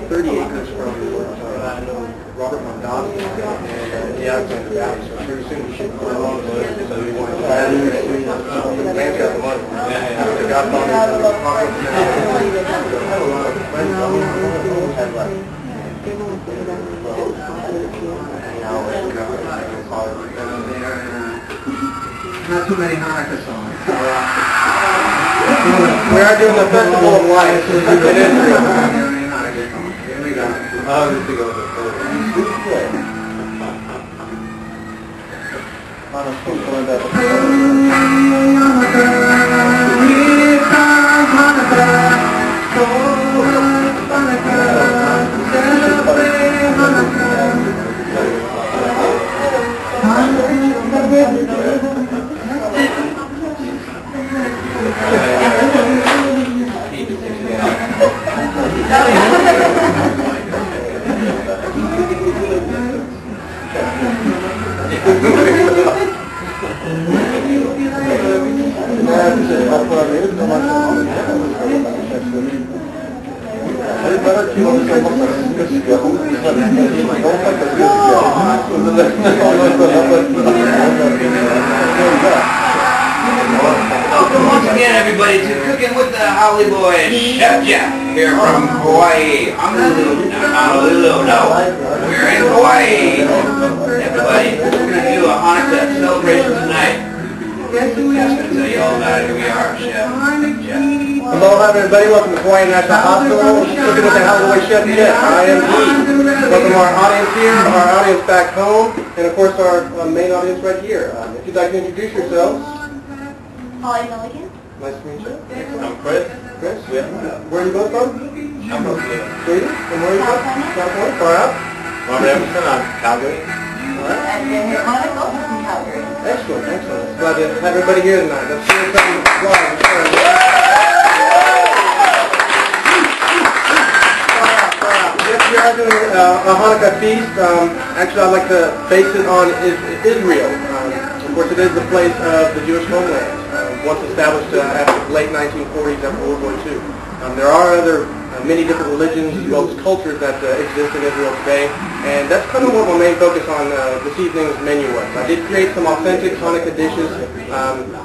30 acres from Robert Mondasi and the Alexander Valley, so pretty soon we should go along with it. So we want to add man's got the money. They got money. Not too many Hanukkah songs. We are doing the Festival of Lights in Israel. Oh, just to go with the photo. On a school going back. Welcome once again, everybody, to Cookin with the Haole boys. Chef Jeff here from Hawaii. Honolulu, no. We're in Hawaii. Everybody, we're going to do a Hanukkah celebration tonight. Jeff's going to tell you all about it. Here we are, Chef Jeff. Aloha, everybody. Welcome to Hawaii National Hospital. Cookin with the Haole Chef Jeff. I am G. Welcome our audience here, our audience back home, and of course our main audience right here. If you'd like to introduce yourselves. Haole Milligan. Nice to meet you. I'm Chris. Chris? Yeah. Where are you both from? I'm from Sweden. Sweden? And where are you from? California. Far out? Robert Emerson, I'm Calgary. All right. And then here, Monica from Calgary. Excellent, excellent. Glad to have everybody here tonight. Let's hear some applause. Yes, we are doing a Hanukkah feast. Actually, I'd like to base it on Israel. Of course, it is the place of the Jewish homeland, once established after the late 1940s after World War II. There are other many different religions as well as cultures that exist in Israel today, and that's kind of what my main focus on this evening's menu was. I did create some authentic Hanukkah dishes,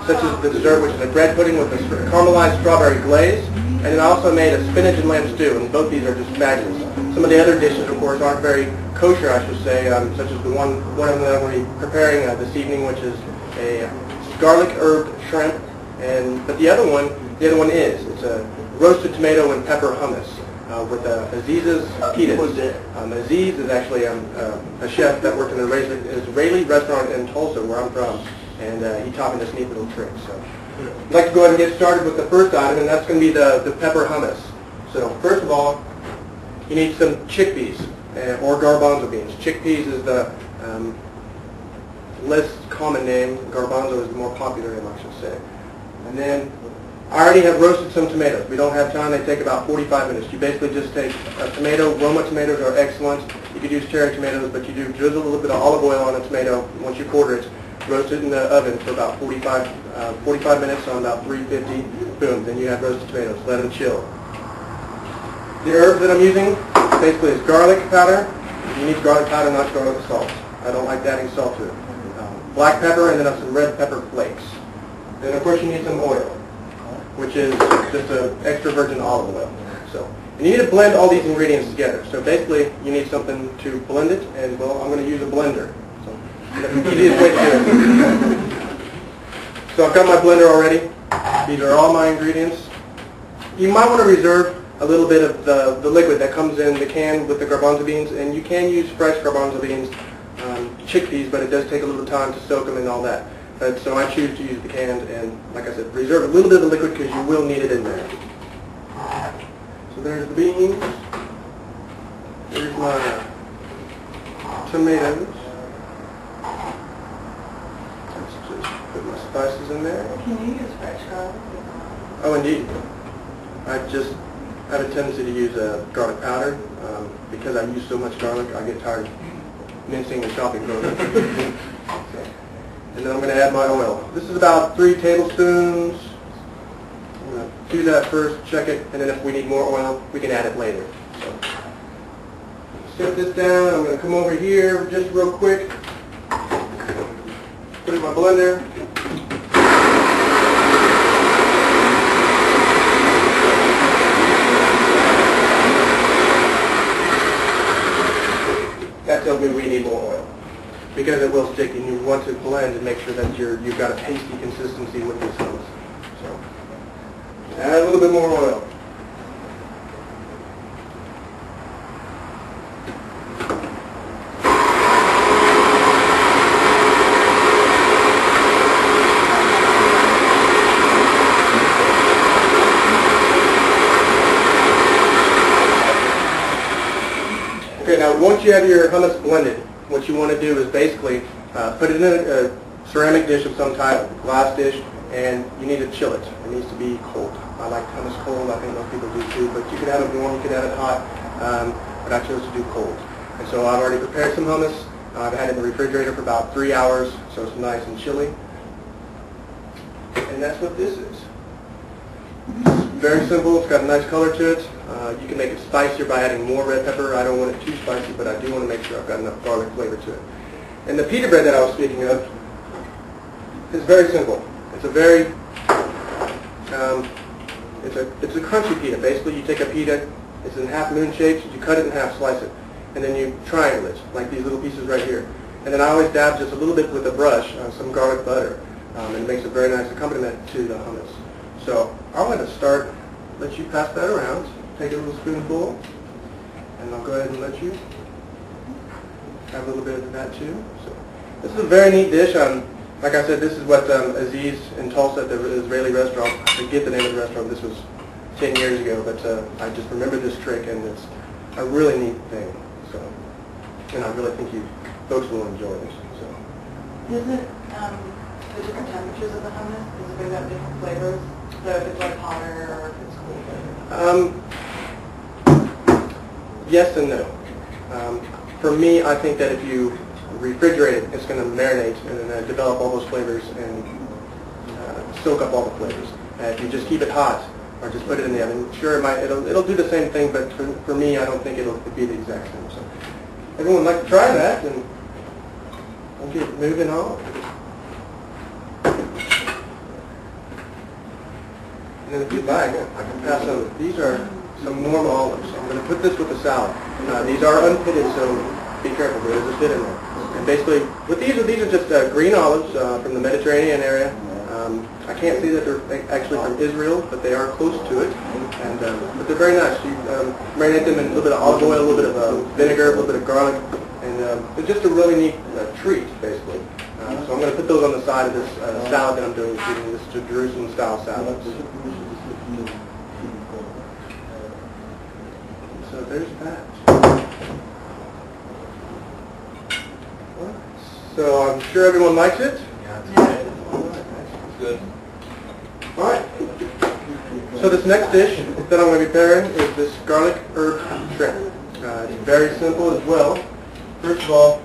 such as the dessert, which is a bread pudding with a caramelized strawberry glaze, and then I also made a spinach and lamb stew, and both these are just fabulous. Some of the other dishes, of course, aren't very kosher, I should say, such as the one of them that I'm going to be preparing this evening, which is a garlic herb shrimp, but the other one is. It's a roasted tomato and pepper hummus with Aziz's pitas. Aziz is actually a chef that worked in an Israeli restaurant in Tulsa, where I'm from, and he taught me this neat little trick. So I'd like to go ahead and get started with the first item, and that's going to be the pepper hummus. So first of all, you need some chickpeas or garbanzo beans. Chickpeas is the less common name. Garbanzo is the more popular name, I should say. And then I already have roasted some tomatoes. We don't have time. They take about 45 minutes. You basically just take a tomato. Roma tomatoes are excellent. You could use cherry tomatoes, but you do drizzle a little bit of olive oil on a tomato. Once you quarter it, roast it in the oven for about 45 minutes on about 350. Boom. Then you have roasted tomatoes. Let them chill. The herbs that I'm using basically is garlic powder. You need garlic powder, not garlic salt. I don't like adding salt to it. Black pepper, and then some red pepper flakes. Then of course you need some oil, which is just an extra virgin olive oil. So, and you need to blend all these ingredients together. So basically you need something to blend it, and well, I'm going to use a blender. So that's the easiest way to do it. So I've got my blender already. These are all my ingredients. You might want to reserve a little bit of the liquid that comes in the can with the garbanzo beans, and you can use fresh garbanzo beans, chickpeas, but it does take a little time to soak them and all that. So I choose to use the canned, and like I said, reserve a little bit of the liquid because you will need it in there. So there's the beans. Here's my tomatoes. Let's just put my spices in there. Can you use fresh garlic? Oh, indeed. I have a tendency to use garlic powder. Because I use so much garlic, I get tired mincing and chopping garlic. And then I'm going to add my oil. This is about 3 tablespoons. I'm going to do that first, check it, and then if we need more oil, we can add it later. So set this down. I'm going to come over here just real quick. Put it in my blender. That tells me we need more oil, because it will stick, and you want to blend and make sure that you've got a pasty consistency with this hummus. So, add a little bit more oil. Okay, now once you have your hummus blended, what you want to do is basically put it in a ceramic dish of some type, glass dish, and you need to chill it. It needs to be cold. I like hummus cold. I think most people do too, but you could have it warm, you could have it hot, but I chose to do cold. And so I've already prepared some hummus. I've had it in the refrigerator for about 3 hours, so it's nice and chilly. And that's what this is. Very simple. It's got a nice color to it. You can make it spicier by adding more red pepper. I don't want it too spicy, but I do want to make sure I've got enough garlic flavor to it. And the pita bread that I was speaking of is very simple. It's a very, it's a crunchy pita. Basically, you take a pita, it's in half moon shapes, you cut it in half, slice it, and then you triangle it, like these little pieces right here. And then I always dab just a little bit with a brush, some garlic butter, and it makes a very nice accompaniment to the hummus. So I'm going to start, let you pass that around, take a little spoonful, and I'll go ahead and let you have a little bit of that too. So this is a very neat dish. Like I said, this is what Aziz in Tulsa at the Israeli restaurant, I forget the name of the restaurant, this was 10 years ago, but I just remember this trick, and it's a really neat thing. So, and I really think you folks will enjoy it. So. Is it the different temperatures of the hummus? Does it bring out different flavors? So if it's like hotter or if it's colder? Yes and no. For me, I think that if you refrigerate it, it's going to marinate and develop all those flavors and soak up all the flavors. If you just keep it hot or just put it in the oven, sure, it'll do the same thing, but for me, I don't think it'll be the exact same. So, everyone would like to try that, and we'll get moving on. And then if you'd like, I can pass some. These are some warm olives. I'm going to put this with the salad. These are unpitted, so be careful. There's a pit in there. And basically, with these are just green olives from the Mediterranean area. I can't say that they're actually from Israel, but they are close to it. And but they're very nice. You marinate them in a little bit of olive oil, a little bit of vinegar, a little bit of garlic, and it's just a really neat treat, basically. So I'm going to put those on the side of this salad that I'm doing this evening. This is a Jerusalem-style salad. So there's that. So I'm sure everyone likes it. Yeah, it's good. All right. So this next dish that I'm going to be preparing is this garlic herb shrimp. It's very simple as well. First of all,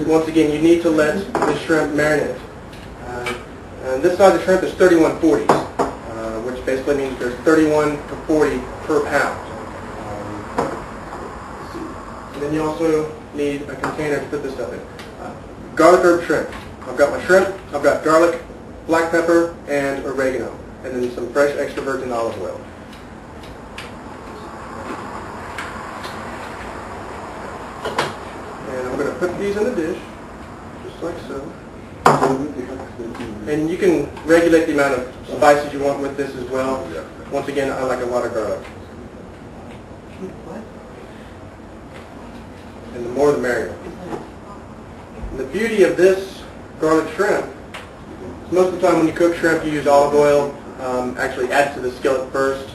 once again, you need to let the shrimp marinate. And this size of shrimp is 31/40, which basically means there's 31 to 40 per pound. And then you also need a container to put this stuff in. Garlic herb shrimp. I've got my shrimp, I've got garlic, black pepper, and oregano, and then some fresh extra virgin olive oil. And I'm going to put these in the dish, just like so. And you can regulate the amount of spices you want with this as well. Once again, I like a lot of garlic. And the more the merrier. And the beauty of this garlic shrimp is most of the time when you cook shrimp, you use olive oil. Actually add to the skillet first,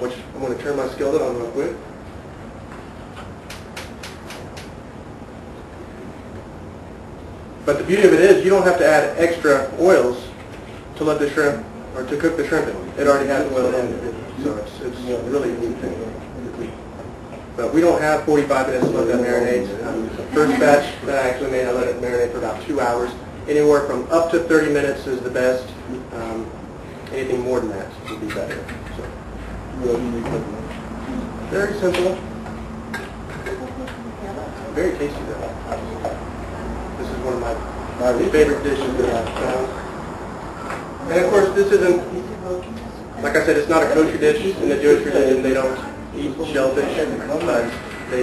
which I'm going to turn my skillet on real quick. But the beauty of it is you don't have to add extra oils to let the shrimp, or to cook the shrimp in. It already has oil in it, so it's really a neat thing. But we don't have 45 minutes to let that marinate. The first batch that I actually made, I let it marinate for about 2 hours. Anywhere from up to 30 minutes is the best. Anything more than that would be better. So, very simple. Very tasty though. This is one of my favorite dishes that I've found. And of course, this isn't, like I said, it's not a kosher dish. In the Jewish religion, they don't eat shellfish, but they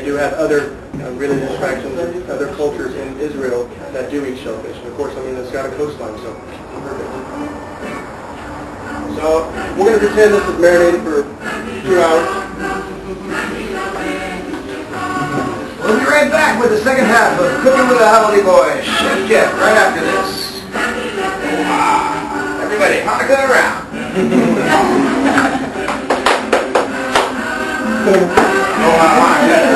do have other religious practices, other cultures in Israel that do eat shellfish. And of course, I mean, it's got a coastline, so perfect. So we're going to pretend this is marinated for 2 hours. We'll be right back with the second half of Cooking with the Haole Boys. Chef Jeff, right after this. Wow. Everybody, Hanukkah around. Oh, Hanukkah.